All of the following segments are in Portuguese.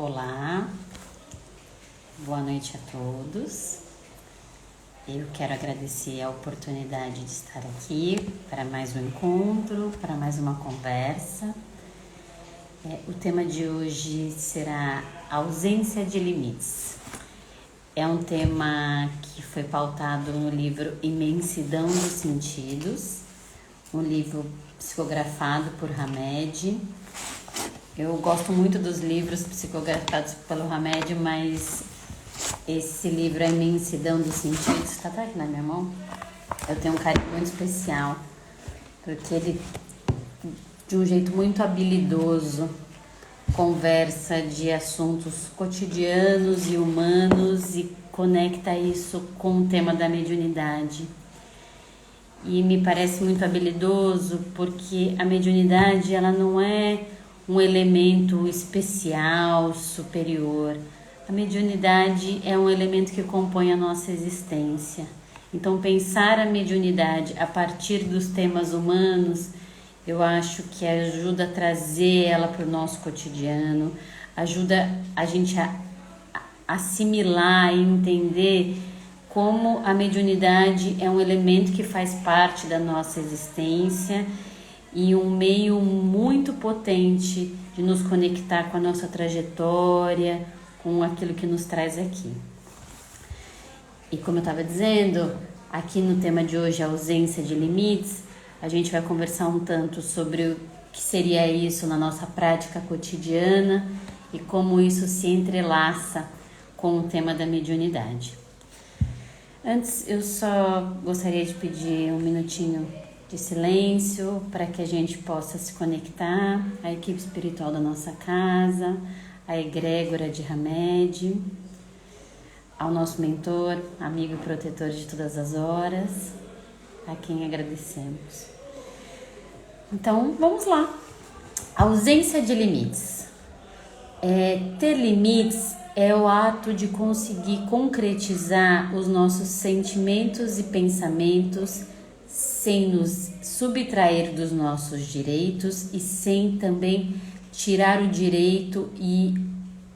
Olá, boa noite a todos. Eu quero agradecer a oportunidade de estar aqui para mais um encontro, para mais uma conversa. O tema de hoje será ausência de limites. É um tema que foi pautado no livro Imensidão dos Sentidos, um livro psicografado por Hamed. Eu gosto muito dos livros psicografados pelo Hamed, mas esse livro, A Imensidão dos Sentidos, está aqui na minha mão. Eu tenho um carinho muito especial, porque ele, de um jeito muito habilidoso, conversa de assuntos cotidianos e humanos e conecta isso com o tema da mediunidade. E me parece muito habilidoso porque a mediunidade, ela não é um elemento especial, superior. A mediunidade é um elemento que compõe a nossa existência. Então, pensar a mediunidade a partir dos temas humanos, eu acho que ajuda a trazer ela para o nosso cotidiano, ajuda a gente a assimilar e entender como a mediunidade é um elemento que faz parte da nossa existência e um meio muito potente de nos conectar com a nossa trajetória, com aquilo que nos traz aqui. E como eu estava dizendo, aqui no tema de hoje, a ausência de limites, a gente vai conversar um tanto sobre o que seria isso na nossa prática cotidiana e como isso se entrelaça com o tema da mediunidade. Antes, eu só gostaria de pedir um minutinho de silêncio para que a gente possa se conectar à equipe espiritual da nossa casa, à egrégora de Hamed, ao nosso mentor, amigo e protetor de todas as horas, a quem agradecemos. Então, vamos lá. Ausência de limites. Ter limites é o ato de conseguir concretizar os nossos sentimentos e pensamentos sem nos subtrair dos nossos direitos e sem também tirar o direito e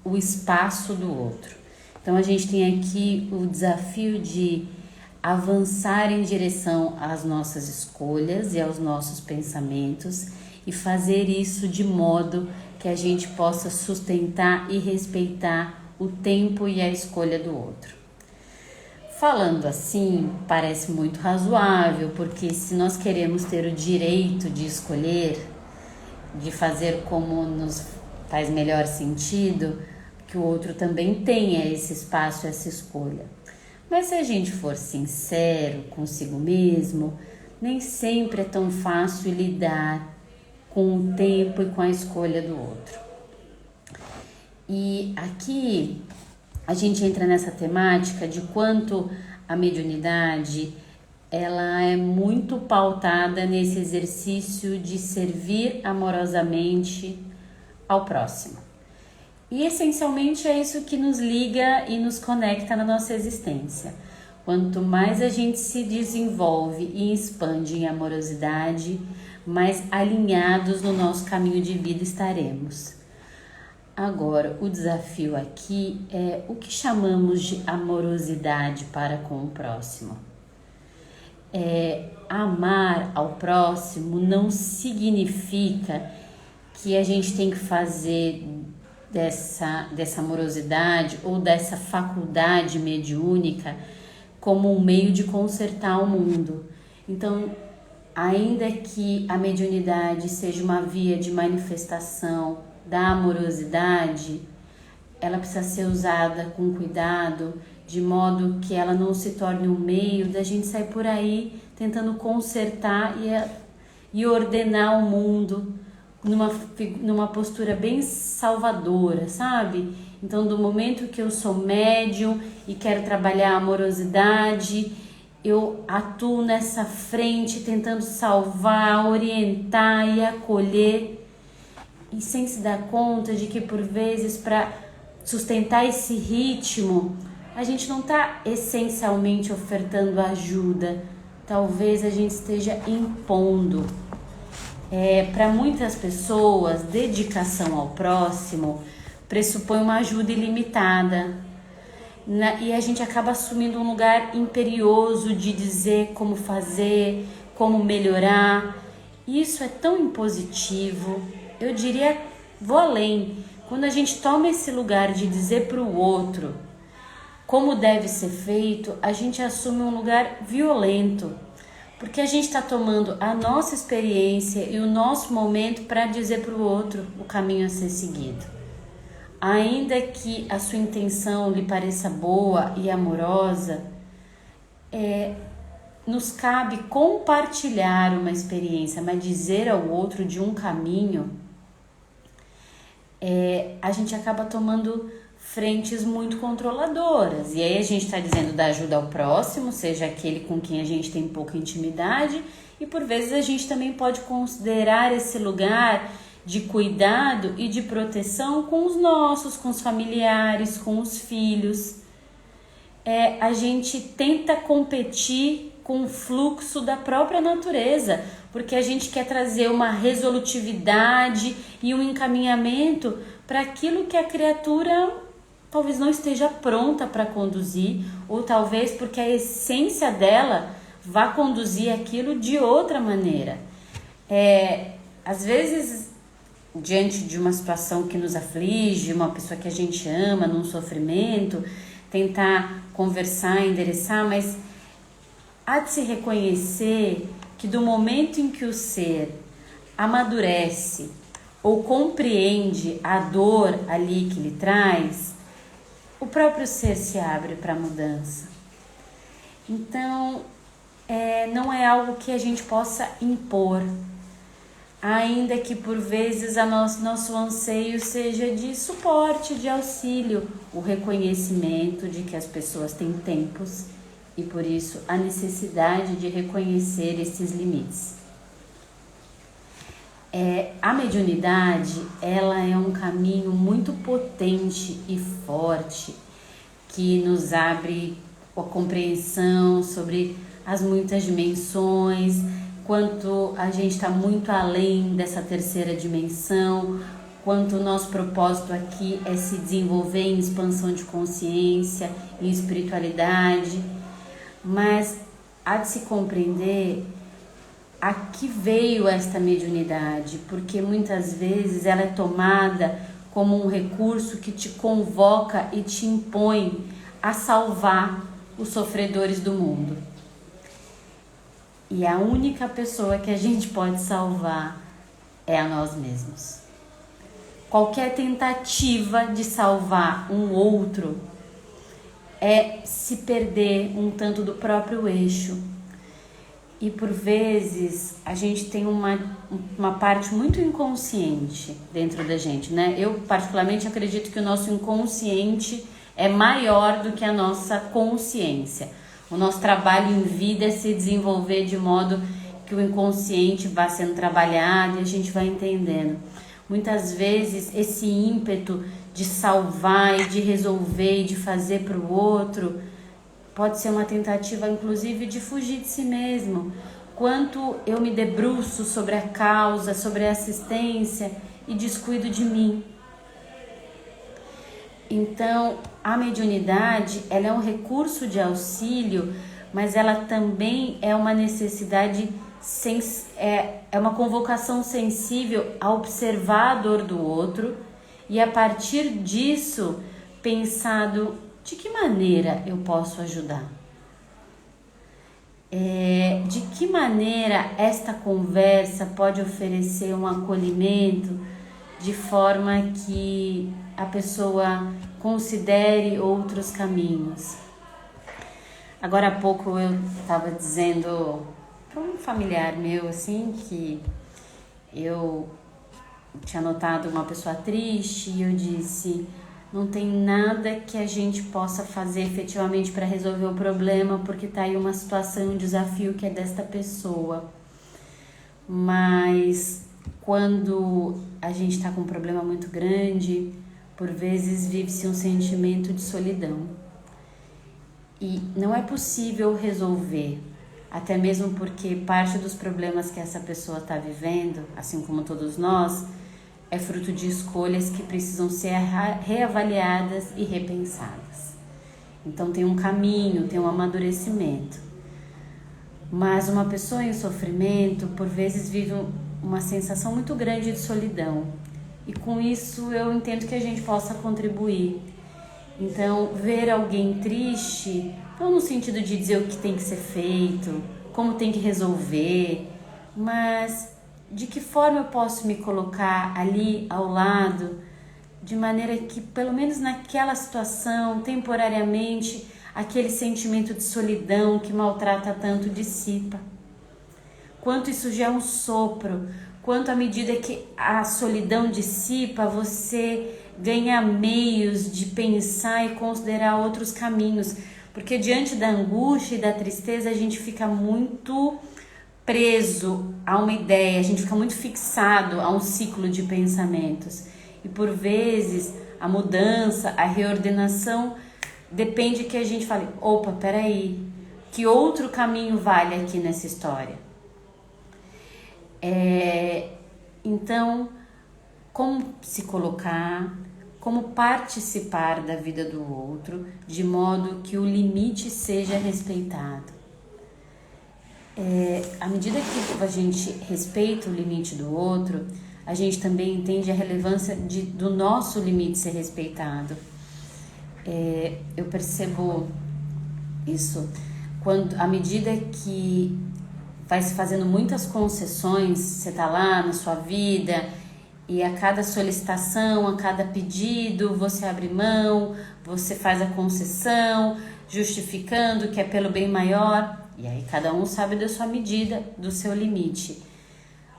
o espaço do outro. Então, a gente tem aqui o desafio de avançar em direção às nossas escolhas e aos nossos pensamentos e fazer isso de modo que a gente possa sustentar e respeitar o tempo e a escolha do outro. Falando assim, parece muito razoável, porque se nós queremos ter o direito de escolher, de fazer como nos faz melhor sentido, que o outro também tenha esse espaço, essa escolha. Mas se a gente for sincero consigo mesmo, nem sempre é tão fácil lidar com o tempo e com a escolha do outro. E aqui a gente entra nessa temática de quanto a mediunidade ela é muito pautada nesse exercício de servir amorosamente ao próximo. E essencialmente é isso que nos liga e nos conecta na nossa existência. Quanto mais a gente se desenvolve e expande em amorosidade, mais alinhados no nosso caminho de vida estaremos. Agora, o desafio aqui é o que chamamos de amorosidade para com o próximo. Amar ao próximo não significa que a gente tem que fazer dessa amorosidade ou dessa faculdade mediúnica como um meio de consertar o mundo. Então, ainda que a mediunidade seja uma via de manifestação da amorosidade, ela precisa ser usada com cuidado, de modo que ela não se torne um meio da gente sair por aí tentando consertar e ordenar o mundo numa postura bem salvadora, sabe? Então, do momento que eu sou médium e quero trabalhar a amorosidade, eu atuo nessa frente tentando salvar, orientar e acolher, e sem se dar conta de que, por vezes, para sustentar esse ritmo, a gente não está essencialmente ofertando ajuda. Talvez a gente esteja impondo. Para muitas pessoas, dedicação ao próximo pressupõe uma ajuda ilimitada. E a gente acaba assumindo um lugar imperioso de dizer como fazer, como melhorar. Isso é tão impositivo. Eu diria, vou além. Quando a gente toma esse lugar de dizer para o outro como deve ser feito, a gente assume um lugar violento. Porque a gente está tomando a nossa experiência e o nosso momento para dizer para o outro o caminho a ser seguido. Ainda que a sua intenção lhe pareça boa e amorosa, nos cabe compartilhar uma experiência, mas dizer ao outro de um caminho, a gente acaba tomando frentes muito controladoras. E aí a gente está dizendo da ajuda ao próximo, seja aquele com quem a gente tem pouca intimidade, e por vezes a gente também pode considerar esse lugar de cuidado e de proteção com os nossos, com os familiares, com os filhos. A gente tenta competir com o fluxo da própria natureza, porque a gente quer trazer uma resolutividade e um encaminhamento para aquilo que a criatura talvez não esteja pronta para conduzir, ou talvez porque a essência dela vá conduzir aquilo de outra maneira. Às vezes, diante de uma situação que nos aflige, uma pessoa que a gente ama, num sofrimento, tentar conversar, endereçar, mas há de se reconhecer que do momento em que o ser amadurece ou compreende a dor ali que lhe traz, o próprio ser se abre para a mudança. Então, não é algo que a gente possa impor, ainda que por vezes nosso anseio seja de suporte, de auxílio, o reconhecimento de que as pessoas têm tempos e por isso a necessidade de reconhecer esses limites. A mediunidade, ela é um caminho muito potente e forte que nos abre a compreensão sobre as muitas dimensões, quanto a gente está muito além dessa terceira dimensão, quanto o nosso propósito aqui é se desenvolver em expansão de consciência, em espiritualidade, mas há de se compreender a que veio esta mediunidade, porque muitas vezes ela é tomada como um recurso que te convoca e te impõe a salvar os sofredores do mundo. E a única pessoa que a gente pode salvar é a nós mesmos. Qualquer tentativa de salvar um outro é se perder um tanto do próprio eixo. E por vezes a gente tem uma parte muito inconsciente dentro da gente, né? Eu particularmente acredito que o nosso inconsciente é maior do que a nossa consciência. O nosso trabalho em vida é se desenvolver de modo que o inconsciente vá sendo trabalhado e a gente vai entendendo. Muitas vezes esse ímpeto de salvar e de resolver e de fazer para o outro pode ser uma tentativa, inclusive, de fugir de si mesmo. Quanto eu me debruço sobre a causa, sobre a assistência e descuido de mim. Então, a mediunidade, ela é um recurso de auxílio, mas ela também é uma necessidade, é uma convocação sensível a observar a dor do outro e, a partir disso, pensado: de que maneira eu posso ajudar? De que maneira esta conversa pode oferecer um acolhimento de forma que a pessoa considere outros caminhos? Agora há pouco eu estava dizendo para um familiar meu assim que eu tinha notado uma pessoa triste e eu disse: não tem nada que a gente possa fazer efetivamente para resolver o problema, porque está aí uma situação, um desafio que é desta pessoa. Mas quando a gente está com um problema muito grande, por vezes vive-se um sentimento de solidão. E não é possível resolver, até mesmo porque parte dos problemas que essa pessoa está vivendo, assim como todos nós, é fruto de escolhas que precisam ser reavaliadas e repensadas. Então tem um caminho, tem um amadurecimento. Mas uma pessoa em sofrimento, por vezes, vive uma sensação muito grande de solidão. E com isso eu entendo que a gente possa contribuir. Então, ver alguém triste, não no sentido de dizer o que tem que ser feito, como tem que resolver, mas de que forma eu posso me colocar ali ao lado, de maneira que, pelo menos naquela situação, temporariamente, aquele sentimento de solidão que maltrata tanto dissipa. Quanto isso já é um sopro, quanto à medida que a solidão dissipa, você ganha meios de pensar e considerar outros caminhos. Porque diante da angústia e da tristeza, a gente fica muito preso a uma ideia, a gente fica muito fixado a um ciclo de pensamentos. E por vezes, a mudança, a reordenação, depende que a gente fale, opa, peraí, que outro caminho vale aqui nessa história? Então, como se colocar, como participar da vida do outro, de modo que o limite seja respeitado. À medida que a gente respeita o limite do outro, a gente também entende a relevância do nosso limite ser respeitado. Eu percebo isso quando, à medida que vai se fazendo muitas concessões, você está lá na sua vida e a cada solicitação, a cada pedido, você abre mão, você faz a concessão, justificando que é pelo bem maior, e aí cada um sabe da sua medida, do seu limite.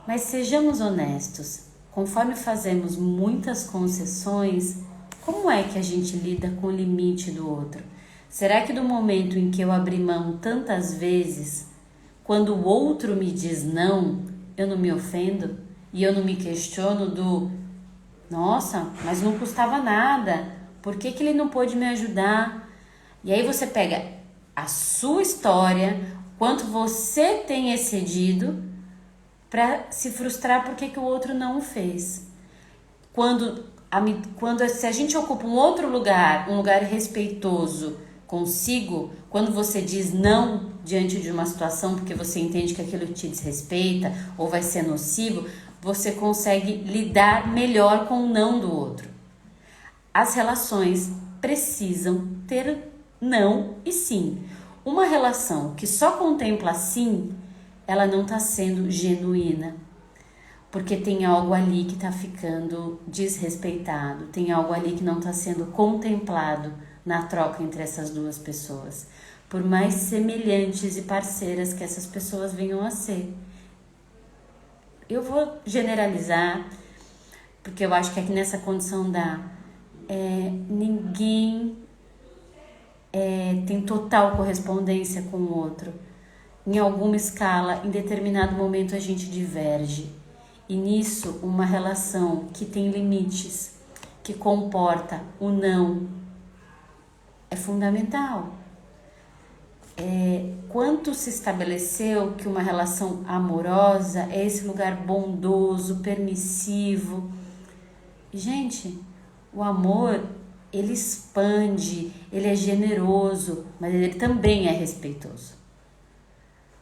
Mas sejamos honestos, conforme fazemos muitas concessões, como é que a gente lida com o limite do outro? Será que do momento em que eu abri mão tantas vezes, quando o outro me diz não, eu não me ofendo? E eu não me questiono nossa, mas não custava nada, por que ele não pôde me ajudar? E aí você pega a sua história, quanto você tem excedido para se frustrar porque que o outro não o fez. Se a gente ocupa um outro lugar, um lugar respeitoso consigo, quando você diz não diante de uma situação porque você entende que aquilo te desrespeita ou vai ser nocivo, você consegue lidar melhor com o não do outro. As relações precisam ter não e sim. Uma relação que só contempla sim, ela não está sendo genuína. Porque tem algo ali que está ficando desrespeitado, tem algo ali que não está sendo contemplado na troca entre essas duas pessoas. Por mais semelhantes e parceiras que essas pessoas venham a ser. Eu vou generalizar, porque eu acho que aqui nessa condição ninguém tem total correspondência com o outro. Em alguma escala, em determinado momento a gente diverge. E nisso, uma relação que tem limites, que comporta o não, é fundamental. Quanto se estabeleceu que uma relação amorosa é esse lugar bondoso, permissivo. Gente, o amor, ele expande, ele é generoso, mas ele também é respeitoso.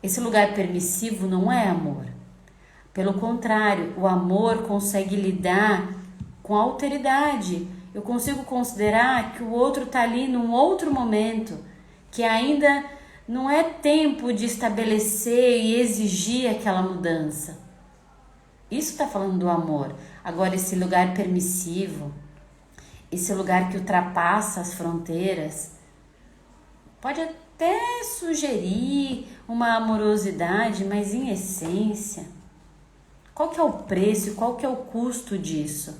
Esse lugar permissivo não é amor. Pelo contrário, o amor consegue lidar com a alteridade. Eu consigo considerar que o outro está ali num outro momento, que ainda não é tempo de estabelecer e exigir aquela mudança. Isso está falando do amor. Agora, esse lugar permissivo, esse lugar que ultrapassa as fronteiras, pode até sugerir uma amorosidade, mas em essência, qual que é o preço e qual que é o custo disso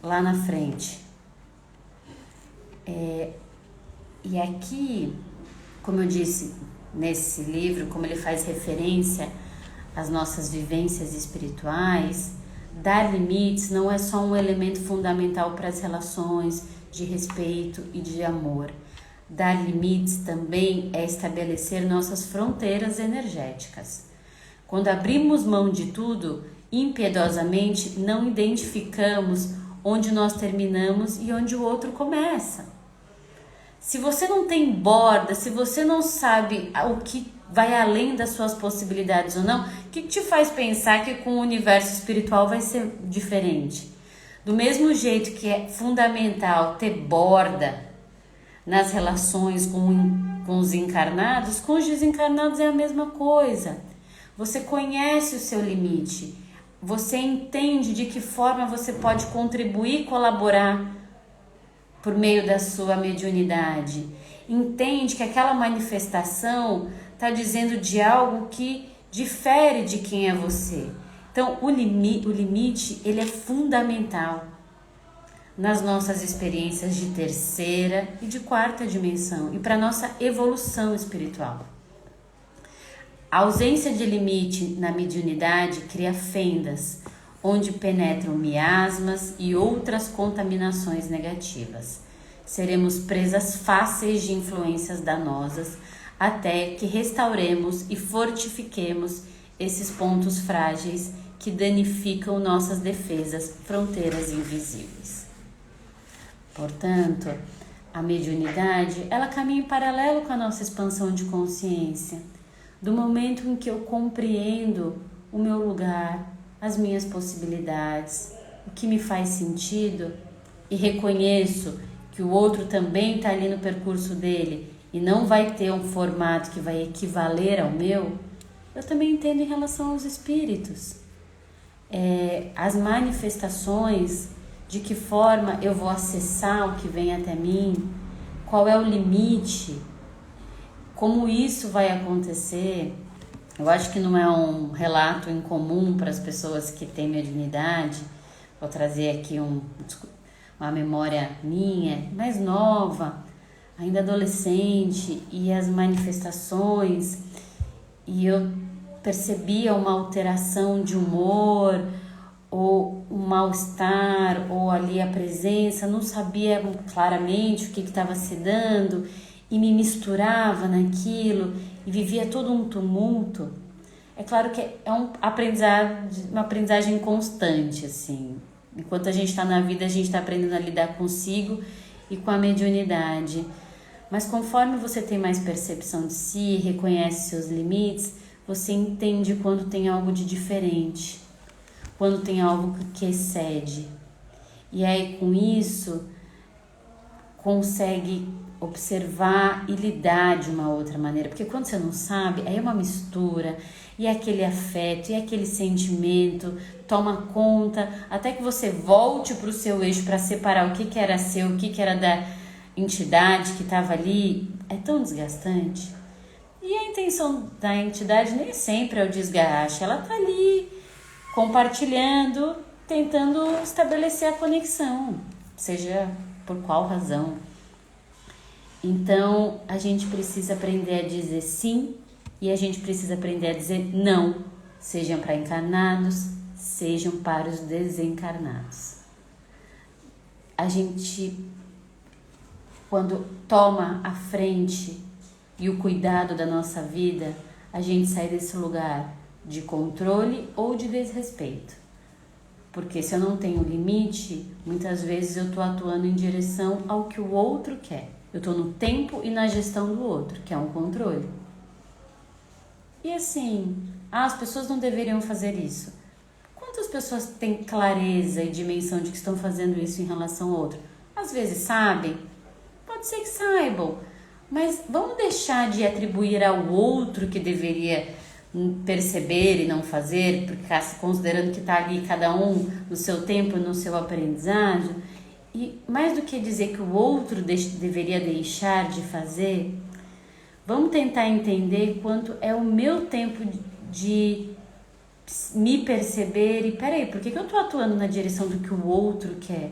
lá na frente? E aqui, como eu disse nesse livro, como ele faz referência às nossas vivências espirituais, dar limites não é só um elemento fundamental para as relações de respeito e de amor. Dar limites também é estabelecer nossas fronteiras energéticas. Quando abrimos mão de tudo impiedosamente não identificamos onde nós terminamos e onde o outro começa. Se você não tem borda, se você não sabe o que vai além das suas possibilidades ou não, o que te faz pensar que com o universo espiritual vai ser diferente? Do mesmo jeito que é fundamental ter borda nas relações com os encarnados, com os desencarnados é a mesma coisa. Você conhece o seu limite, você entende de que forma você pode contribuir e colaborar por meio da sua mediunidade. Entende que aquela manifestação está dizendo de algo que difere de quem é você. Então, o limite ele é fundamental nas nossas experiências de terceira e de quarta dimensão e para a nossa evolução espiritual. A ausência de limite na mediunidade cria fendas, onde penetram miasmas e outras contaminações negativas. Seremos presas fáceis de influências danosas até que restauremos e fortifiquemos esses pontos frágeis que danificam nossas defesas, fronteiras invisíveis. Portanto, a mediunidade, ela caminha em paralelo com a nossa expansão de consciência. Do momento em que eu compreendo o meu lugar, as minhas possibilidades, o que me faz sentido e reconheço que o outro também está ali no percurso dele e não vai ter um formato que vai equivaler ao meu, eu também entendo em relação aos espíritos. As manifestações, de que forma eu vou acessar o que vem até mim, qual é o limite, como isso vai acontecer. Eu acho que não é um relato incomum para as pessoas que têm mediunidade. Vou trazer aqui uma memória minha, mais nova, ainda adolescente, e as manifestações, e eu percebia uma alteração de humor, ou um mal-estar, ou ali a presença, não sabia claramente o que estava se dando, e me misturava naquilo e vivia todo um tumulto. É claro que é uma aprendizagem constante, assim. Enquanto a gente está na vida, a gente está aprendendo a lidar consigo e com a mediunidade. Mas conforme você tem mais percepção de si, reconhece seus limites, você entende quando tem algo de diferente, quando tem algo que excede. E aí, com isso, consegue observar e lidar de uma outra maneira, porque quando você não sabe, aí é uma mistura, e aquele afeto, e aquele sentimento toma conta, até que você volte para o seu eixo para separar o que era seu, o que era da entidade que estava ali. É tão desgastante. E a intenção da entidade nem sempre é o desgaste, ela está ali compartilhando, tentando estabelecer a conexão, seja por qual razão. Então, a gente precisa aprender a dizer sim e a gente precisa aprender a dizer não, sejam para encarnados, sejam para os desencarnados. A gente, quando toma a frente e o cuidado da nossa vida, a gente sai desse lugar de controle ou de desrespeito. Porque se eu não tenho limite, muitas vezes eu estou atuando em direção ao que o outro quer. Eu estou no tempo e na gestão do outro, que é um controle. E assim, as pessoas não deveriam fazer isso. Quantas pessoas têm clareza e dimensão de que estão fazendo isso em relação ao outro? Às vezes sabem, pode ser que saibam, mas vamos deixar de atribuir ao outro que deveria perceber e não fazer, porque considerando que está ali cada um no seu tempo, no seu aprendizado. E mais do que dizer que o outro deveria deixar de fazer, vamos tentar entender quanto é o meu tempo de me perceber e peraí, por que eu estou atuando na direção do que o outro quer?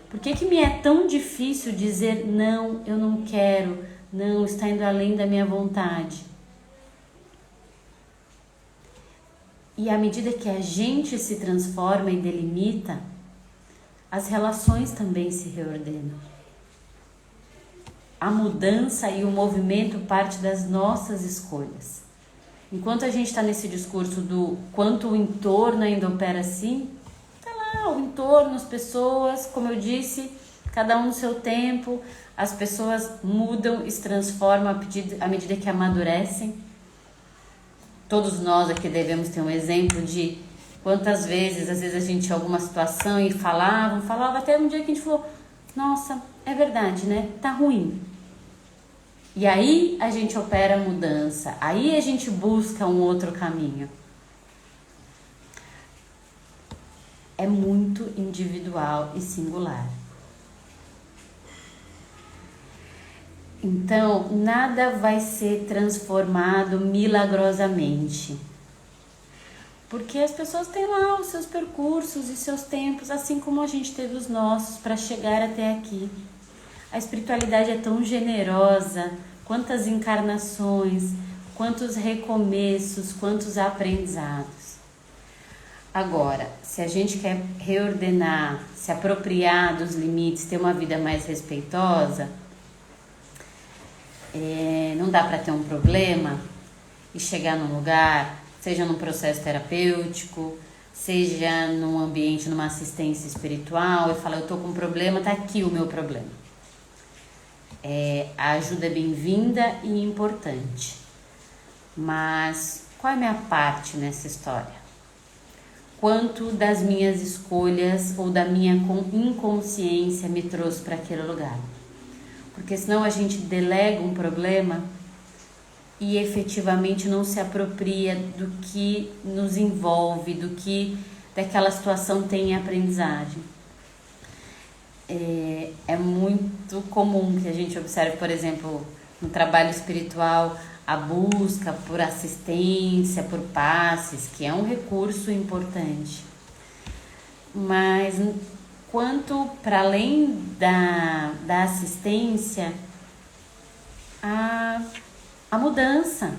Por que me é tão difícil dizer não, eu não quero, não, está indo além da minha vontade? E à medida que a gente se transforma e delimita, as relações também se reordenam. A mudança e o movimento parte das nossas escolhas. Enquanto a gente está nesse discurso do quanto o entorno ainda opera assim, tá lá, o entorno, as pessoas, como eu disse, cada um no seu tempo, as pessoas mudam e se transformam à medida que amadurecem. Todos nós aqui devemos ter um exemplo de quantas vezes, às vezes a gente tinha alguma situação e falava, até um dia que a gente falou, nossa, é verdade, né? Tá ruim. E aí a gente opera a mudança, aí a gente busca um outro caminho. É muito individual e singular. Então, nada vai ser transformado milagrosamente. Porque as pessoas têm lá os seus percursos e seus tempos, assim como a gente teve os nossos para chegar até aqui. A espiritualidade é tão generosa, quantas encarnações, quantos recomeços, quantos aprendizados. Agora, se a gente quer reordenar, se apropriar dos limites, ter uma vida mais respeitosa, não dá para ter um problema e chegar num lugar, seja num processo terapêutico, seja num ambiente, numa assistência espiritual, e falar, eu tô com um problema, tá aqui o meu problema. A ajuda é bem-vinda e importante. Mas qual é a minha parte nessa história? Quanto das minhas escolhas ou da minha inconsciência me trouxe para aquele lugar? Porque senão a gente delega um problema e efetivamente não se apropria do que nos envolve, do que daquela situação tem aprendizagem. É muito comum que a gente observe, por exemplo, no trabalho espiritual, a busca por assistência, por passes, que é um recurso importante. Mas quanto para além da assistência, a mudança,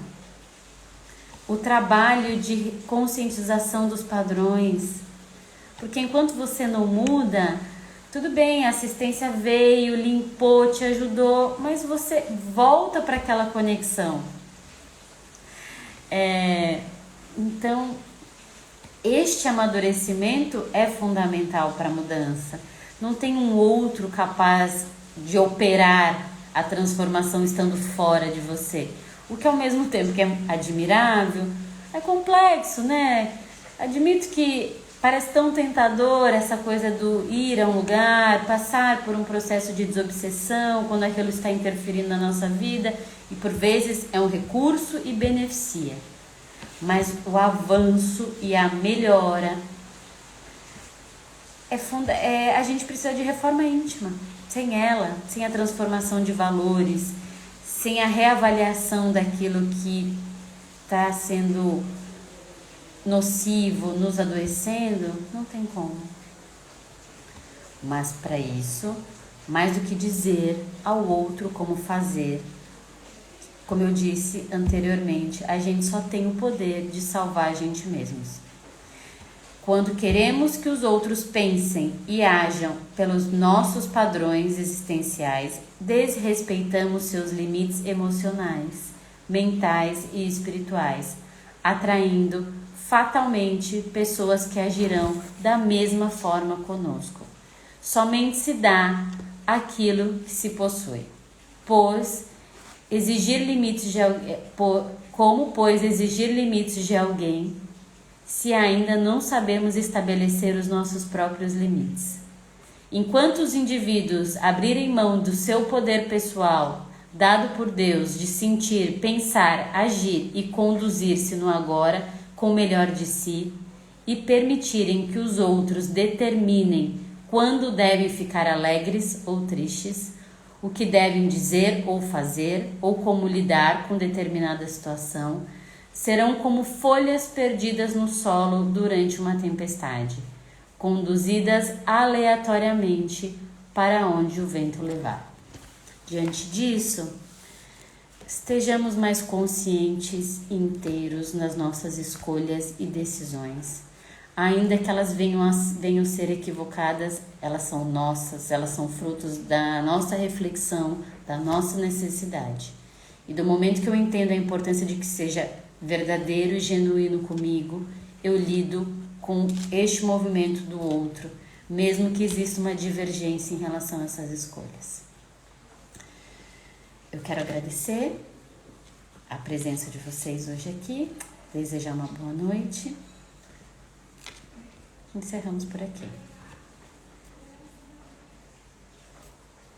o trabalho de conscientização dos padrões. Porque enquanto você não muda, tudo bem, a assistência veio, limpou, te ajudou, mas você volta para aquela conexão. Então, este amadurecimento é fundamental para a mudança. Não tem um outro capaz de operar a transformação estando fora de você. O que ao mesmo tempo que é admirável, é complexo, né? Admito que parece tão tentador essa coisa do ir a um lugar, passar por um processo de desobsessão, quando aquilo está interferindo na nossa vida, e por vezes é um recurso e beneficia. Mas o avanço e a melhora, a gente precisa de reforma íntima. Sem ela, sem a transformação de valores, sem a reavaliação daquilo que está sendo nocivo, nos adoecendo, não tem como. Mas para isso, mais do que dizer ao outro como fazer, como eu disse anteriormente, a gente só tem o poder de salvar a gente mesmos. Quando queremos que os outros pensem e ajam pelos nossos padrões existenciais, desrespeitamos seus limites emocionais, mentais e espirituais, atraindo fatalmente pessoas que agirão da mesma forma conosco. Somente se dá aquilo que se possui, pois exigir limites de alguém se ainda não sabemos estabelecer os nossos próprios limites. Enquanto os indivíduos abrirem mão do seu poder pessoal, dado por Deus, de sentir, pensar, agir e conduzir-se no agora com o melhor de si, e permitirem que os outros determinem quando devem ficar alegres ou tristes, o que devem dizer ou fazer, ou como lidar com determinada situação, serão como folhas perdidas no solo durante uma tempestade, conduzidas aleatoriamente para onde o vento levar. Diante disso, estejamos mais conscientes e inteiros nas nossas escolhas e decisões. Ainda que elas venham ser equivocadas, elas são nossas, elas são frutos da nossa reflexão, da nossa necessidade. E do momento que eu entendo a importância de que seja verdadeiro e genuíno comigo, eu lido com este movimento do outro, mesmo que exista uma divergência em relação a essas escolhas. Eu quero agradecer a presença de vocês hoje aqui, desejar uma boa noite. Encerramos por aqui.